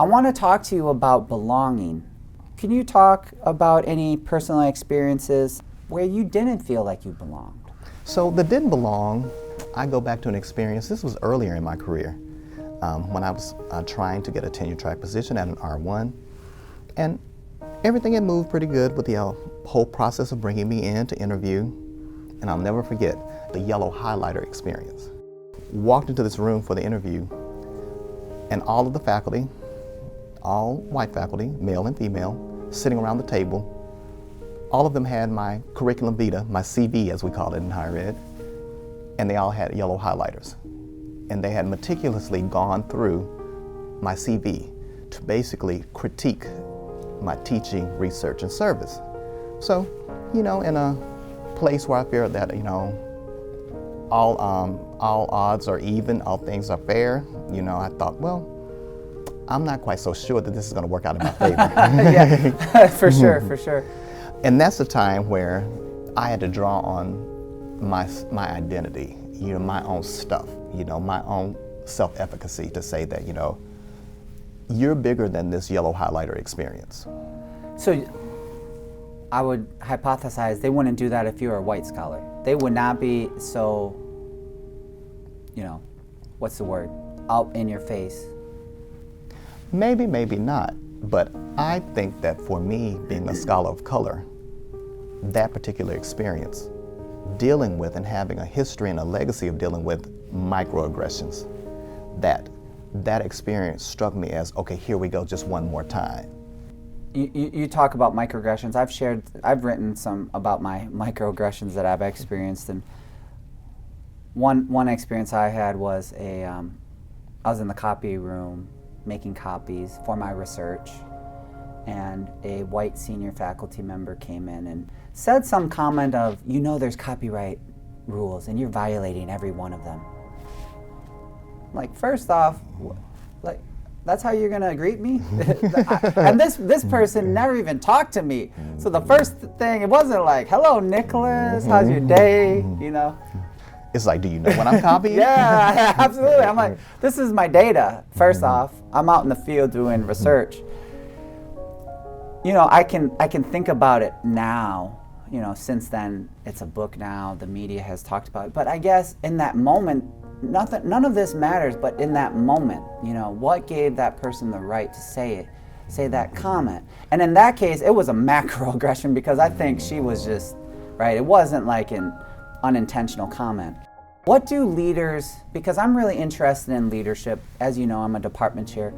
want to talk to you about belonging. Can you talk about any personal experiences where you didn't feel like you belonged? So the didn't belong, I go back to an experience, this was earlier in my career, when I was trying to get a tenure track position at an R1. And everything had moved pretty good with the whole process of bringing me in to interview. And I'll never forget the yellow highlighter experience. Walked into this room for the interview, and all of the faculty, all white faculty, male and female, sitting around the table, all of them had my curriculum vitae, my CV as we call it in higher ed, and they all had yellow highlighters. And they had meticulously gone through my CV to basically critique my teaching, research, and service. So, in a place where I feel that, all odds are even, all things are fair, I thought, well, I'm not quite so sure that this is going to work out in my favor. Yeah, for sure, for sure. And that's the time where I had to draw on my identity, my own stuff, my own self-efficacy to say that, you're bigger than this yellow highlighter experience. So I would hypothesize they wouldn't do that if you were a white scholar. They would not be so, what's the word, out in your face. Maybe, maybe not. But I think that for me, being a scholar of color, that particular experience, dealing with and having a history and a legacy of dealing with microaggressions, that experience struck me as, okay, here we go, just one more time. You talk about microaggressions. I've written some about my microaggressions that I've experienced, and one experience I had was I was in the copy room making copies for my research, and a white senior faculty member came in and said some comment of, there's copyright rules and you're violating every one of them. Like, first off, that's how you're gonna greet me? And this person never even talked to me. So the first thing, it wasn't like, hello, Nicholas, how's your day, It's like, do you know what I'm copying? Yeah, absolutely. I'm like, this is my data. First off, I'm out in the field doing research. I can think about it now. Since then, it's a book now. The media has talked about it. But I guess in that moment, none of this matters. But in that moment, what gave that person the right to say that comment? And in that case, it was a macroaggression because I think she was just right. It wasn't like an unintentional comment. What do leaders, because I'm really interested in leadership, as you know, I'm a department chair.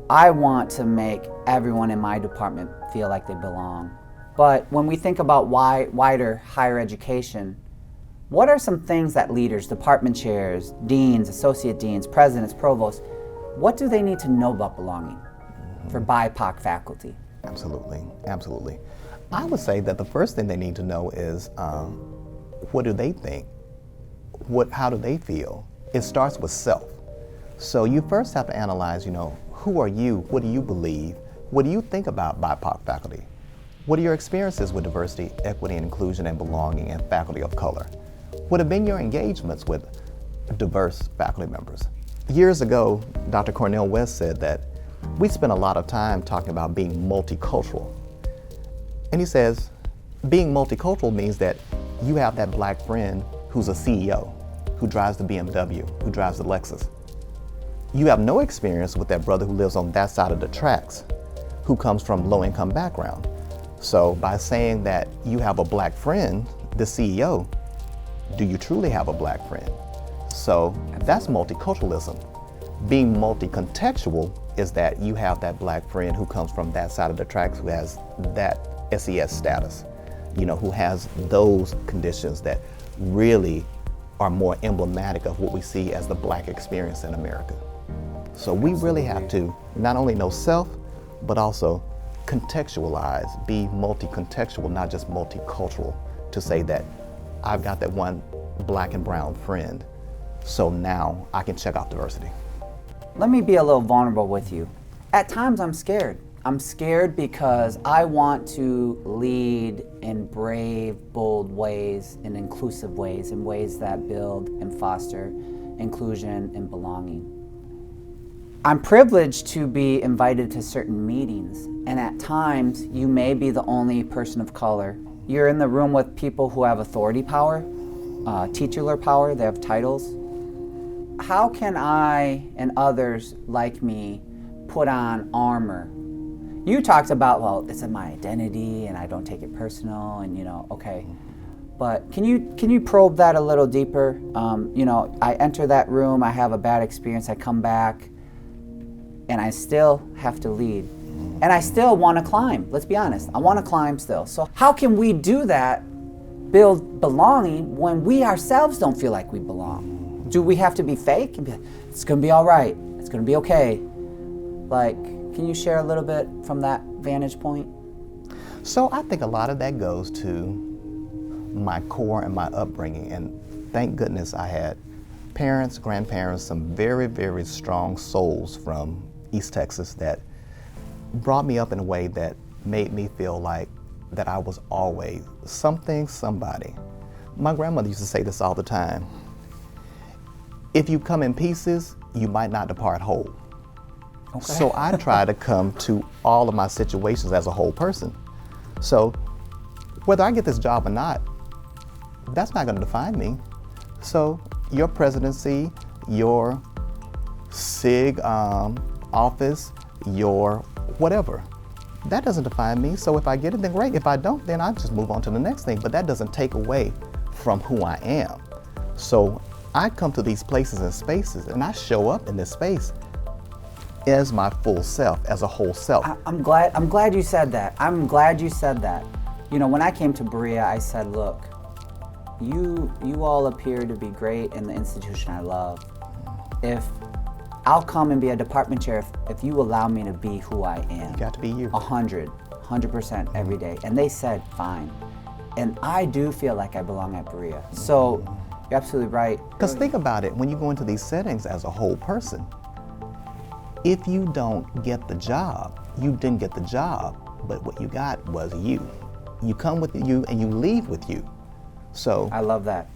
I want to make everyone in my department feel like they belong. But when we think about wider higher education, what are some things that leaders, department chairs, deans, associate deans, presidents, provosts, what do they need to know about belonging for BIPOC faculty? Absolutely, absolutely. I would say that the first thing they need to know is what do they think? How do they feel? It starts with self. So you first have to analyze, who are you? What do you believe? What do you think about BIPOC faculty? What are your experiences with diversity, equity, inclusion, and belonging and faculty of color? What have been your engagements with diverse faculty members? Years ago, Dr. Cornel West said that we spend a lot of time talking about being multicultural. And he says, being multicultural means that you have that black friend who's a CEO, who drives the BMW, who drives the Lexus. You have no experience with that brother who lives on that side of the tracks, who comes from low-income background. So by saying that you have a black friend, the CEO, do you truly have a black friend? So that's multiculturalism. Being multi-contextual is that you have that black friend who comes from that side of the tracks, who has that SES status, who has those conditions that really are more emblematic of what we see as the black experience in America. So we really have to not only know self, but also contextualize, be multi-contextual, not just multicultural, to say that I've got that one black and brown friend, so now I can check out diversity. Let me be a little vulnerable with you. At times I'm scared. I'm scared because I want to lead in brave, bold ways, in inclusive ways, in ways that build and foster inclusion and belonging. I'm privileged to be invited to certain meetings, and at times you may be the only person of color. You're in the room with people who have authority power, titular power, they have titles. How can I and others like me put on armor? You talked about, well, it's in my identity and I don't take it personal, and okay. But can you probe that a little deeper? I enter that room, I have a bad experience, I come back, and I still have to lead. And I still want to climb, let's be honest. I want to climb still. So how can we do that, build belonging, when we ourselves don't feel like we belong? Do we have to be fake and be like, it's going to be all right, it's going to be okay? Like, can you share a little bit from that vantage point? So I think a lot of that goes to my core and my upbringing. And thank goodness I had parents, grandparents, some very, very strong souls from East Texas that brought me up in a way that made me feel like that I was always something, somebody. My grandmother used to say this all the time: if you come in pieces, you might not depart whole. Okay. So I try to come to all of my situations as a whole person. So whether I get this job or not, that's not going to define me. So your presidency, your SIG office, your whatever, that doesn't define me. So if I get it, then great. If I don't, then I just move on to the next thing. But that doesn't take away from who I am. So I come to these places and spaces, and I show up in this space as my full self, as a whole self. I'm glad you said that. I'm glad you said that. When I came to Berea, I said, look, you all appear to be great in the institution I love. If I'll come and be a department chair if you allow me to be who I am. You got to be you. 100% every day. And they said, fine. And I do feel like I belong at Berea. So you're absolutely right. Because think about it, when you go into these settings as a whole person, if you don't get the job, you didn't get the job, but what you got was you. You come with you and you leave with you. So I love that.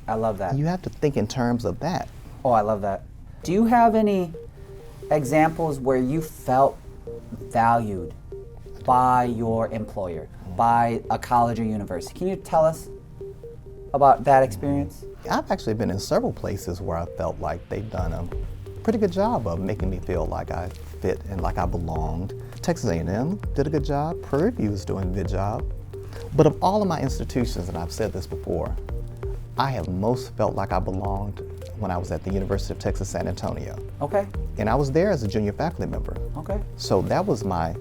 You have to think in terms of that. Oh, I love that. Do you have any examples where you felt valued by your employer, by a college or university? Can you tell us about that experience? I've actually been in several places where I felt like they've done a pretty good job of making me feel like I fit and like I belonged. Texas A&M did a good job. Prairie View is doing a good job. But of all of my institutions, and I've said this before, I have most felt like I belonged when I was at the University of Texas, San Antonio. Okay. And I was there as a junior faculty member. Okay. So that was my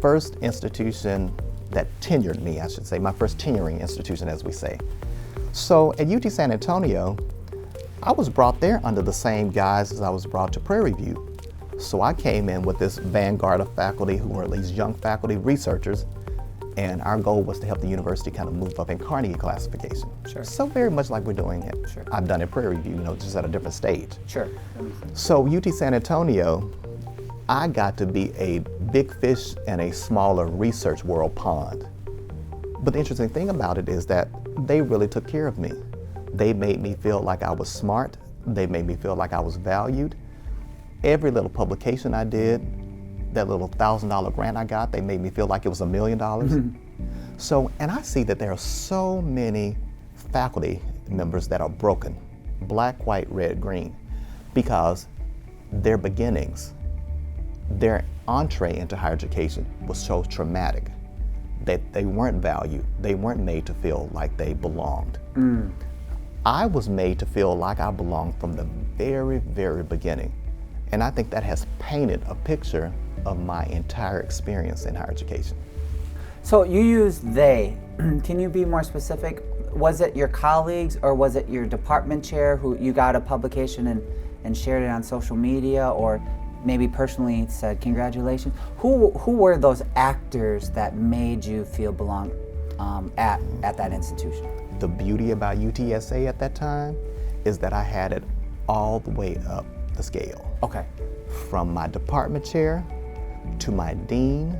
first institution that tenured me, I should say, my first tenuring institution, as we say. So at UT San Antonio, I was brought there under the same guise as I was brought to Prairie View. So I came in with this vanguard of faculty who were these young faculty researchers, and our goal was to help the university kind of move up in Carnegie classification. Sure. So very much like we're doing it. Sure. I've done it Prairie View, just at a different stage. Sure. So UT San Antonio, I got to be a big fish in a smaller research world pond. But the interesting thing about it is that they really took care of me. They made me feel like I was smart. They made me feel like I was valued. Every little publication I did, that little $1,000 grant I got, they made me feel like it was $1 million. So, and I see that there are so many faculty members that are broken, black, white, red, green, because their beginnings, their entree into higher education was so traumatic that they weren't valued. They weren't made to feel like they belonged. I was made to feel like I belonged from the very, very beginning. And I think that has painted a picture of my entire experience in higher education. So you use they. Can you be more specific? Was it your colleagues or was it your department chair who you got a publication and shared it on social media, or maybe personally said congratulations? Who were those actors that made you feel belong at that institution? The beauty about UTSA at that time is that I had it all the way up the scale. Okay. From my department chair to my dean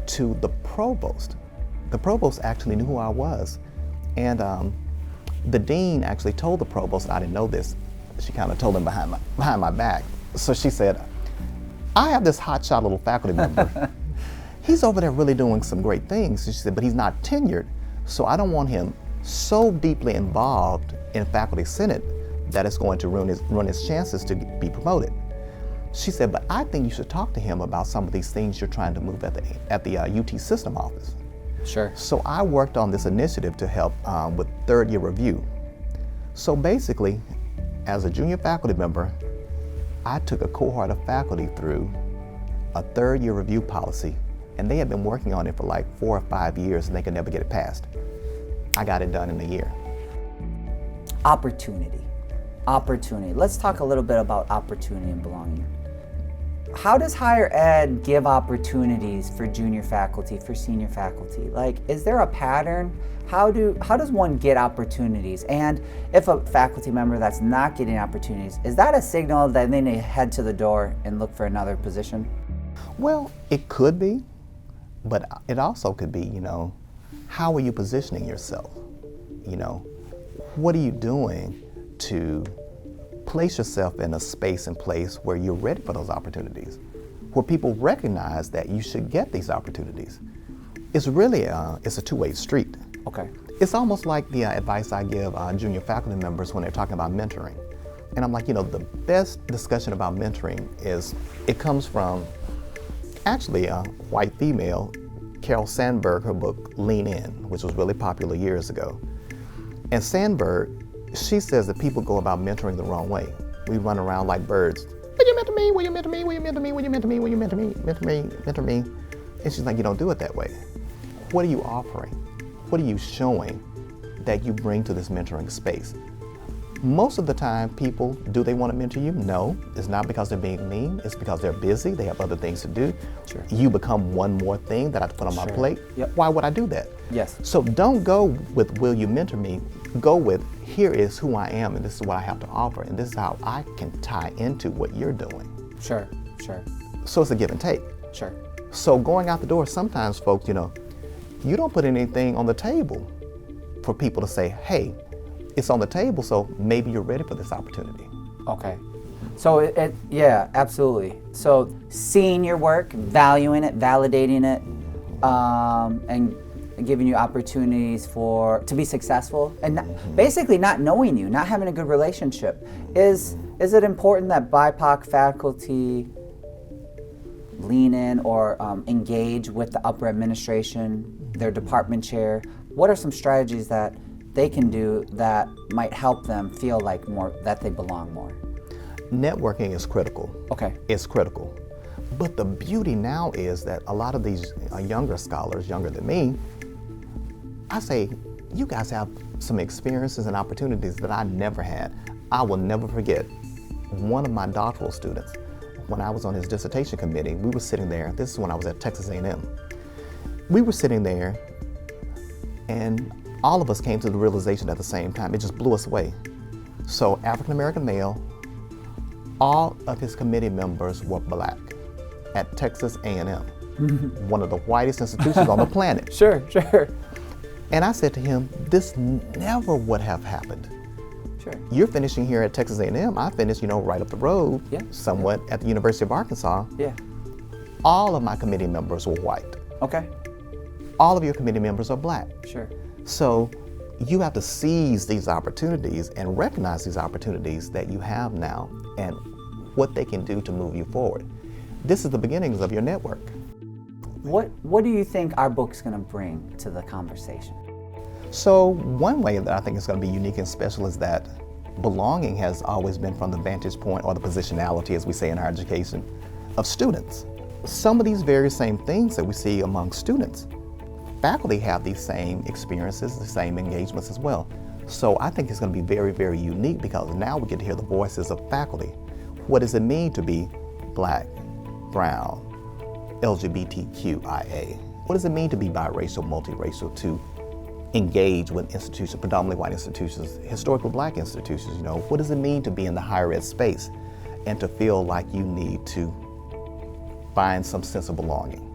to the provost. The provost actually knew who I was. And the dean actually told the provost, I didn't know this, she kind of told him behind my back. So she said, I have this hotshot little faculty member. He's over there really doing some great things. She said, but he's not tenured, so I don't want him so deeply involved in faculty senate that it's going to ruin his chances to be promoted. She said, but I think you should talk to him about some of these things you're trying to move at the UT system office. Sure. So I worked on this initiative to help with third-year review. So basically, as a junior faculty member, I took a cohort of faculty through a third-year review policy, and they had been working on it for like 4 or 5 years, and they could never get it passed. I got it done in a year. Opportunity. Opportunity. Let's talk a little bit about opportunity and belonging. How does higher ed give opportunities for junior faculty, for senior faculty? Like, is there a pattern? How does one get opportunities? And if a faculty member that's not getting opportunities, is that a signal that they need to head to the door and look for another position? Well, it could be, but it also could be, how are you positioning yourself? What are you doing to place yourself in a space and place where you're ready for those opportunities, where people recognize that you should get these opportunities? It's really, it's a two-way street. Okay. It's almost like the advice I give junior faculty members when they're talking about mentoring. And I'm like, the best discussion about mentoring it comes from actually a white female, Carol Sandburg, her book Lean In, which was really popular years ago. And Sandburg, she says that people go about mentoring the wrong way. We run around like birds. Will you mentor me? Will you mentor me? Will you mentor me? Will you mentor me? Will you mentor me? Mentor me? Mentor me? And she's like, you don't do it that way. What are you offering? What are you showing that you bring to this mentoring space? Most of the time, people, do they want to mentor you? No, it's not because they're being mean. It's because they're busy. They have other things to do. Sure. You become one more thing that I have to put on my plate. Yep. Why would I do that? Yes. So don't go with, will you mentor me? Go with, here is who I am and this is what I have to offer and this is how I can tie into what you're doing. Sure. So it's a give and take. Sure. So going out the door, sometimes folks, you don't put anything on the table for people to say, hey, it's on the table, so maybe you're ready for this opportunity. Okay. So yeah, absolutely. So seeing your work, valuing it, validating it, and giving you opportunities to be successful, and basically not knowing you, not having a good relationship. Is it important that BIPOC faculty lean in or engage with the upper administration, their department chair? What are some strategies that they can do that might help them feel like that they belong more? Networking is critical. Okay. It's critical. But the beauty now is that a lot of these younger scholars, younger than me, I say, you guys have some experiences and opportunities that I never had. I will never forget one of my doctoral students, when I was on his dissertation committee, we were sitting there, this is when I was at Texas A&M. We were sitting there and all of us came to the realization at the same time. It just blew us away. So African-American male, all of his committee members were black at Texas A&M, one of the whitest institutions on the planet. Sure. And I said to him, this never would have happened. Sure. You're finishing here at Texas A&M. I finished, right up the road, somewhat at the University of Arkansas. Yeah. All of my committee members were white. Okay. All of your committee members are black. Sure. So you have to seize these opportunities and recognize these opportunities that you have now and what they can do to move you forward. This is the beginnings of your network. What do you think our book's going to bring to the conversation? So one way that I think it's going to be unique and special is that belonging has always been from the vantage point or the positionality, as we say in our education, of students. Some of these very same things that we see among students, faculty have these same experiences, the same engagements as well. So I think it's going to be very, very unique because now we get to hear the voices of faculty. What does it mean to be black, brown, LGBTQIA? What does it mean to be biracial, multiracial, to engage with institutions, predominantly white institutions, historically black institutions? What does it mean to be in the higher ed space and to feel like you need to find some sense of belonging?